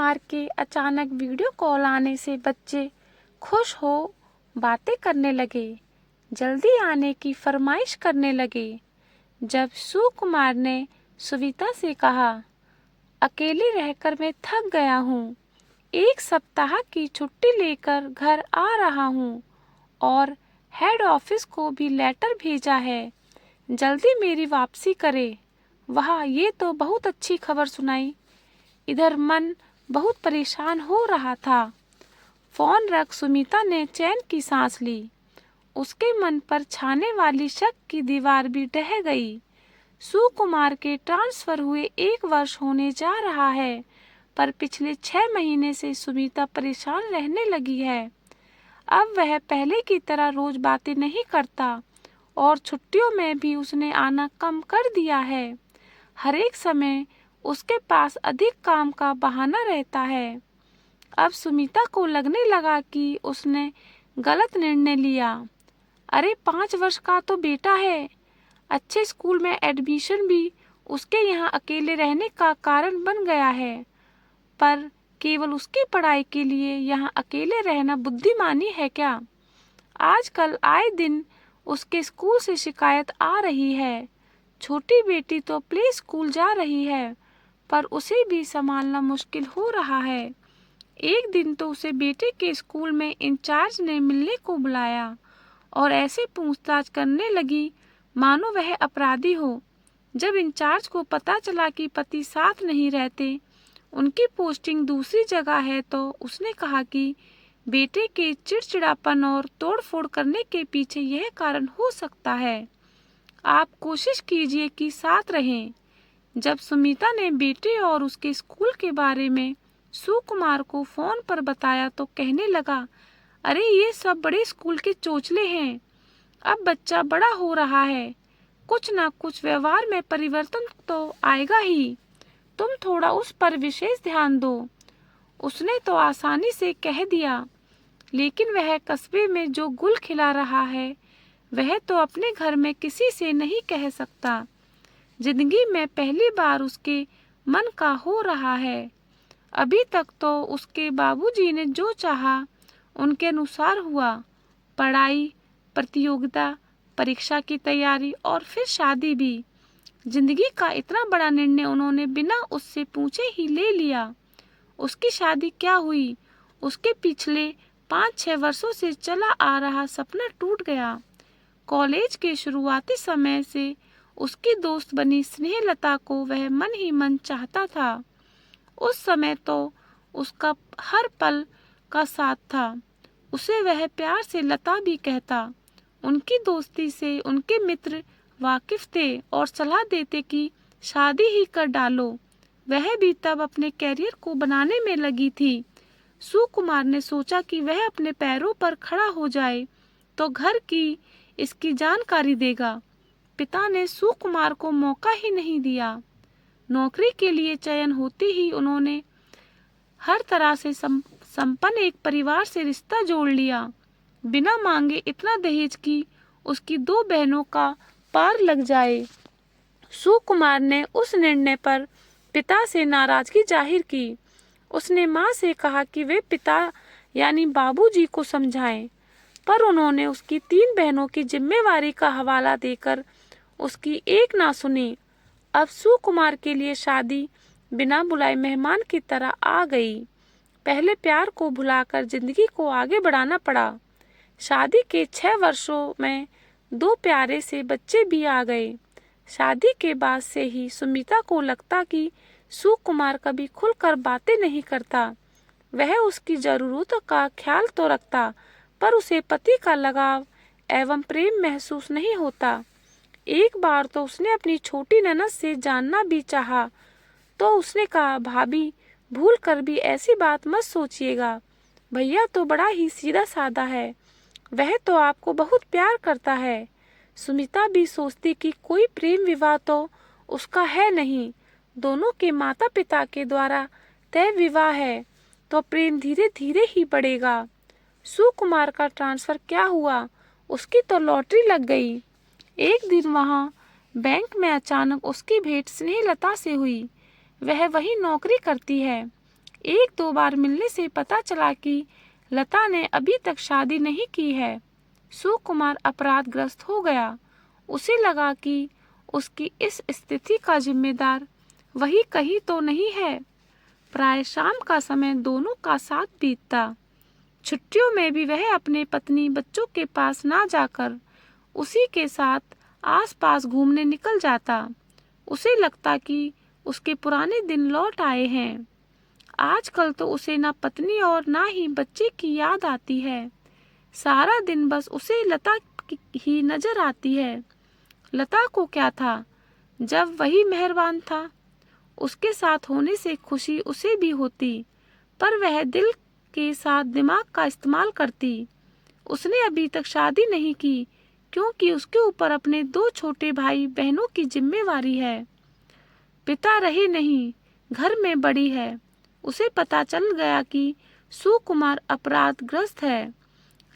कुमार के अचानक video call आने से बच्चे खुश हो बातें करने लगे, जल्दी आने की फरमाइश करने लगे। जब सुकुमार ने सुविता से कहा, अकेले रहकर मैं थक गया हूँ, 1 सप्ताह की छुट्टी लेकर घर आ रहा हूँ और हेड ऑफिस को भी लेटर भेजा है, जल्दी मेरी वापसी करे। वाह, ये तो बहुत अच्छी खबर सुनाई। इधर मन बहुत परेशान हो रहा था। फोन रख सुमिता ने चैन की सांस ली। उसके मन पर छाने वाली शक की दीवार भी ढह गई। सुकुमार के ट्रांसफर हुए 1 वर्ष होने जा रहा है, पर पिछले 6 महीने से सुमिता परेशान रहने लगी है। अब वह पहले की तरह रोज बातें नहीं करता और छुट्टियों में भी उसने आना कम कर दिया है। हर एक समय उसके पास अधिक काम का बहाना रहता है। अब सुमिता को लगने लगा कि उसने गलत निर्णय लिया। अरे 5 वर्ष का तो बेटा है, अच्छे स्कूल में एडमिशन भी उसके यहाँ अकेले रहने का कारण बन गया है, पर केवल उसकी पढ़ाई के लिए यहाँ अकेले रहना बुद्धिमानी है क्या? आजकल आए दिन उसके स्कूल से शिकायत आ रही है। छोटी बेटी तो प्ले स्कूल जा रही है, पर उसे भी संभालना मुश्किल हो रहा है। एक दिन तो उसे बेटे के स्कूल में इंचार्ज ने मिलने को बुलाया और ऐसे पूछताछ करने लगी मानो वह अपराधी हो। जब इंचार्ज को पता चला कि पति साथ नहीं रहते, उनकी पोस्टिंग दूसरी जगह है, तो उसने कहा कि बेटे के चिड़चिड़ापन और तोड़फोड़ करने के पीछे यह कारण हो सकता है। आप कोशिश कीजिए कि साथ रहें। जब सुमिता ने बेटे और उसके स्कूल के बारे में सुकुमार को फोन पर बताया तो कहने लगा, अरे ये सब बड़े स्कूल के चोचले हैं। अब बच्चा बड़ा हो रहा है, कुछ ना कुछ व्यवहार में परिवर्तन तो आएगा ही। तुम थोड़ा उस पर विशेष ध्यान दो। उसने तो आसानी से कह दिया, लेकिन वह कस्बे में जो गुल खिला रहा है वह तो अपने घर में किसी से नहीं कह सकता। जिंदगी में पहली बार उसके मन का हो रहा है। अभी तक तो उसके बाबूजी ने जो चाहा उनके अनुसार हुआ, पढ़ाई, प्रतियोगिता, परीक्षा की तैयारी और फिर शादी भी। जिंदगी का इतना बड़ा निर्णय उन्होंने बिना उससे पूछे ही ले लिया। उसकी शादी क्या हुई, उसके पिछले 5-6 वर्षों से चला आ रहा सपना टूट गया। कॉलेज के शुरुआती समय से उसकी दोस्त बनी स्नेहलता को वह मन ही मन चाहता था। उस समय तो उसका हर पल का साथ था। उसे वह प्यार से लता भी कहता। उनकी दोस्ती से उनके मित्र वाकिफ थे और सलाह देते कि शादी ही कर डालो। वह भी तब अपने कैरियर को बनाने में लगी थी। सुकुमार ने सोचा कि वह अपने पैरों पर खड़ा हो जाए तो घर की इसकी जानकारी देगा। पिता ने सुकुमार को मौका ही नहीं दिया। नौकरी के लिए चयन होते ही उन्होंने हर तरह से संपन्न एक परिवार से रिश्ता जोड़ लिया। बिना मांगे इतना दहेज कि उसकी 2 बहनों का पार लग जाए। सुकुमार ने उस निर्णय पर पिता से नाराजगी जाहिर की। उसने मां से कहा कि वे पिता यानी बाबूजी को समझाएं, पर उन्होंने उसकी 3 बहनों की जिम्मेवारी का हवाला देकर उसकी एक ना सुनी। अब सुकुमार के लिए शादी बिना बुलाए मेहमान की तरह आ गई। पहले प्यार को भुलाकर जिंदगी को आगे बढ़ाना पड़ा। शादी के 6 वर्षों में 2 प्यारे से बच्चे भी आ गए। शादी के बाद से ही सुमिता को लगता कि सुकुमार कभी खुलकर बातें नहीं करता। वह उसकी जरूरतों का ख्याल तो रखता, पर उसे पति का लगाव एवं प्रेम महसूस नहीं होता। एक बार तो उसने अपनी छोटी ननद से जानना भी चाहा, तो उसने कहा, भाभी भूल कर भी ऐसी बात मत सोचिएगा। भैया तो बड़ा ही सीधा साधा है, वह तो आपको बहुत प्यार करता है। सुमिता भी सोचती कि कोई प्रेम विवाह तो उसका है नहीं, दोनों के माता पिता के द्वारा तय विवाह है, तो प्रेम धीरे धीरे ही बढ़ेगा। सुकुमार का ट्रांसफर क्या हुआ, उसकी तो लॉटरी लग गई। एक दिन वहां बैंक में अचानक उसकी भेंट स्नेहलता से हुई। वह वही नौकरी करती है। एक दो बार मिलने से पता चला कि लता ने अभी तक शादी नहीं की है। सुकुमार अपराधग्रस्त हो गया। उसे लगा कि उसकी इस स्थिति का जिम्मेदार वही कहीं तो नहीं है। प्राय शाम का समय दोनों का साथ बीतता। छुट्टियों में भी वह अपने पत्नी बच्चों के पास ना जाकर उसी के साथ आसपास घूमने निकल जाता। उसे लगता कि उसके पुराने दिन लौट आए हैं। आजकल तो उसे ना पत्नी और ना ही बच्चे की याद आती है। सारा दिन बस उसे लता ही नजर आती है। लता को क्या था, जब वही मेहरबान था। उसके साथ होने से खुशी उसे भी होती, पर वह दिल के साथ दिमाग का इस्तेमाल करती। उसने अभी तक शादी नहीं की क्योंकि उसके ऊपर अपने 2 छोटे भाई बहनों की जिम्मेवारी है। पिता रहे नहीं, घर में बड़ी है। उसे पता चल गया कि सुकुमार अपराधग्रस्त है,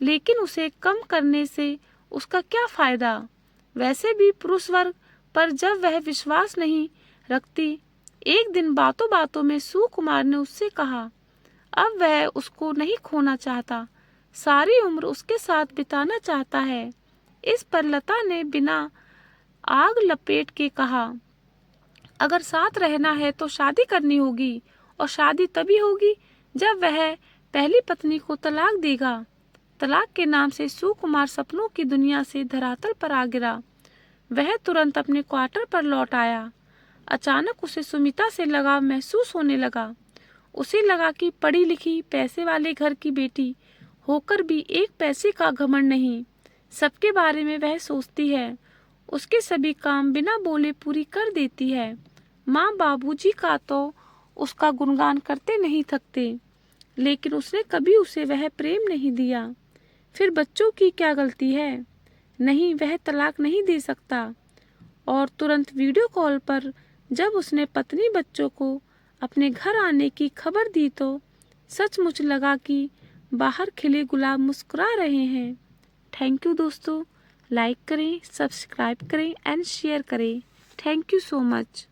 लेकिन उसे कम करने से उसका क्या फायदा। वैसे भी पुरुष वर्ग पर जब वह विश्वास नहीं रखती। एक दिन बातों बातों में सुकुमार ने उससे कहा, अब वह उसको नहीं खोना चाहता, सारी उम्र उसके साथ बिताना चाहता है। इस पर लता ने बिना आग लपेट के कहा, अगर साथ रहना है तो शादी करनी होगी, और शादी तभी होगी जब वह पहली पत्नी को तलाक देगा। तलाक के नाम से सुकुमार सपनों की दुनिया से धरातल पर आ गिरा। वह तुरंत अपने क्वार्टर पर लौट आया। अचानक उसे सुमिता से लगाव महसूस होने लगा। उसे लगा कि पढ़ी लिखी पैसे वाले घर की बेटी होकर भी एक पैसे का घमंड नहीं। सबके बारे में वह सोचती है, उसके सभी काम बिना बोले पूरी कर देती है। माँ बाबूजी का तो उसका गुणगान करते नहीं थकते, लेकिन उसने कभी उसे वह प्रेम नहीं दिया। फिर बच्चों की क्या गलती है? नहीं, वह तलाक नहीं दे सकता। और तुरंत वीडियो कॉल पर जब उसने पत्नी बच्चों को अपने घर आने की खबर दी तो सचमुच लगा कि बाहर खिले गुलाब मुस्कुरा रहे हैं। थैंक यू दोस्तों, लाइक करें, सब्सक्राइब करें एंड शेयर करें। Thank you so much.